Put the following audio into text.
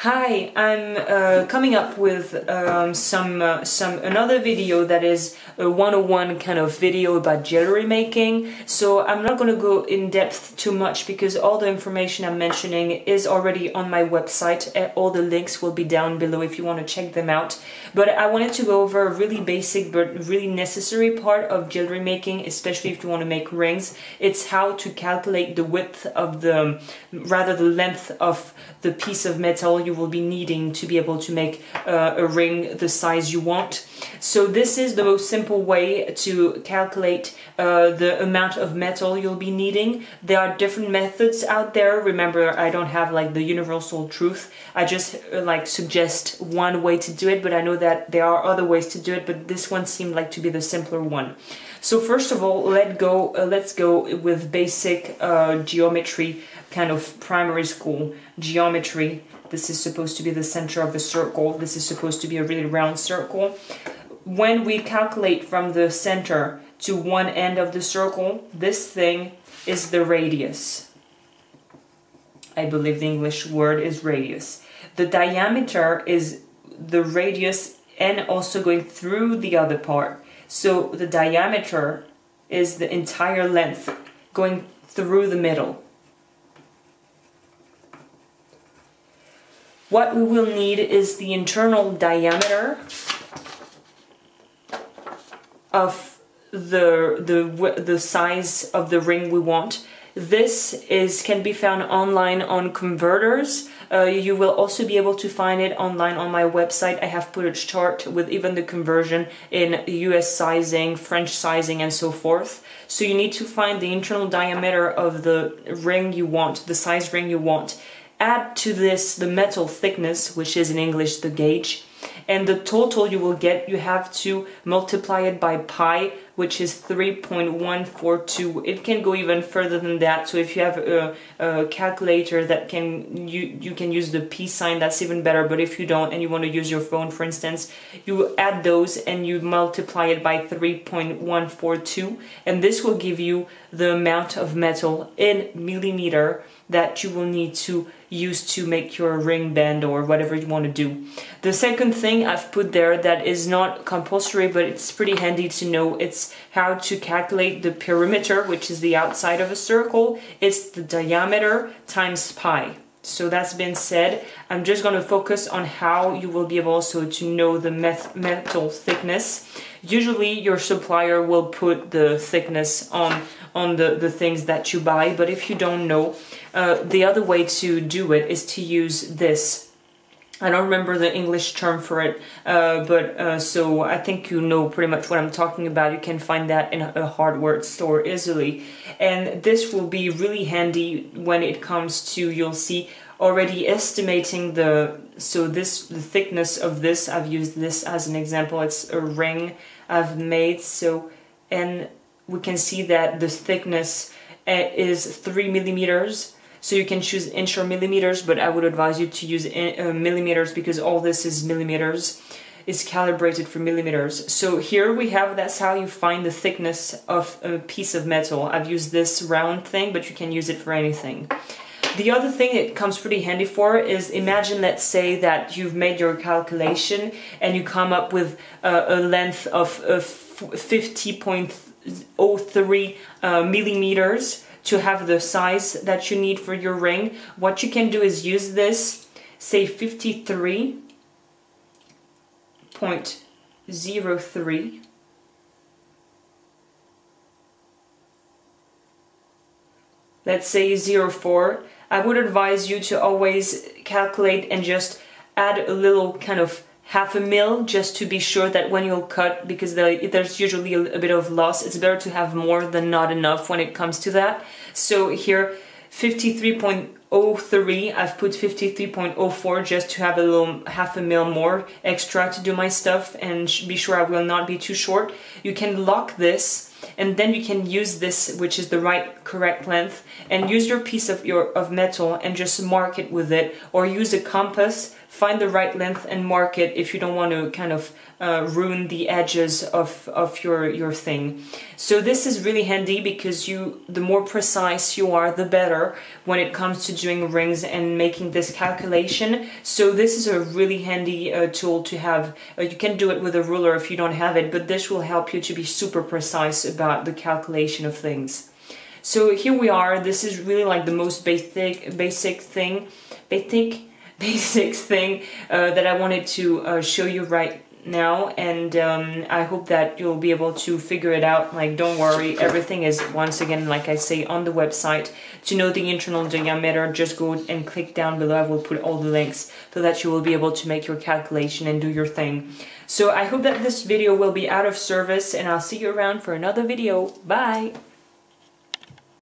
Hi, I'm coming up with another video that is a 101 kind of video about jewelry making. So I'm not going to go in depth too much because all the information I'm mentioning is already on my website. All the links will be down below if you want to check them out. But I wanted to go over a really basic but really necessary part of jewelry making, especially if you want to make rings. It's how to calculate the width of the length of the piece of metal you will be needing to be able to make a ring the size you want. So this is the most simple way to calculate the amount of metal you'll be needing. There are different methods out there. Remember, I don't have like the universal truth. I just suggest one way to do it, but I know that there are other ways to do it, but this one seemed like to be the simpler one. So first of all, let's go with basic geometry, kind of primary school geometry. This is supposed to be the center of a circle. This is supposed to be a really round circle. When we calculate from the center to one end of the circle, this thing is the radius. I believe the English word is radius. The diameter is the radius and also going through the other part. So the diameter is the entire length going through the middle. What we will need is the internal diameter of the size of the ring we want. This can be found online on converters. You will also be able to find it online on my website. I have put a chart with even the conversion in US sizing, French sizing, and so forth. So you need to find the internal diameter of the ring you want, the size ring you want. Add to this the metal thickness, which is in English the gauge, and the total you will get, you have to multiply it by pi, which is 3.142. It can go even further than that, so if you have a calculator that you can use the P sign, that's even better. But if you don't and you want to use your phone, for instance, you add those and you multiply it by 3.142, and this will give you the amount of metal in millimeter that you will need to use to make your ring band or whatever you want to do. The second thing I've put there that is not compulsory, but it's pretty handy to know, it's how to calculate the perimeter, which is the outside of a circle. It's the diameter times pi. So that's been said. I'm just going to focus on how you will be able also to know the metal thickness. Usually your supplier will put the thickness on the things that you buy, but if you don't know, the other way to do it is to use this. I don't remember the English term for it, so I think you know pretty much what I'm talking about. You can find that in a hardware store easily. And this will be really handy when it comes to, you'll see, already estimating the thickness of this. I've used this as an example. It's a ring I've made, and we can see that the thickness is 3 millimeters. So you can choose inch or millimeters, but I would advise you to use millimeters because all this is millimeters. It's calibrated for millimeters. So here we have, that's how you find the thickness of a piece of metal. I've used this round thing, but you can use it for anything. The other thing it comes pretty handy for is, imagine, let's say that you've made your calculation and you come up with a length of 50.03 millimeters to have the size that you need for your ring. What you can do is use this, say 53.03. Let's say 04. I would advise you to always calculate and just add a little kind of half a mil, just to be sure that when you'll cut, because there's usually a bit of loss, it's better to have more than not enough when it comes to that. So here 53.03, I've put 53.04 just to have a little half a mil more extra to do my stuff and be sure I will not be too short. You can lock this and then you can use this, which is the right correct length, and use your piece of metal and just mark it with it, or use a compass, find the right length and mark it if you don't want to kind of ruin the edges of your thing. So this is really handy because the more precise you are, the better when it comes to doing rings and making this calculation. So this is a really handy tool to have. You can do it with a ruler if you don't have it, but this will help you to be super precise about the calculation of things. So here we are. This is really like the most basic thing that I wanted to show you right now, and I hope that you'll be able to figure it out. Like, don't worry, everything is, once again, like I say, on the website. To know the internal diameter, just go and click down below. I will put all the links so that you will be able to make your calculation and do your thing. So I hope that this video will be out of service, and I'll see you around for another video. Bye!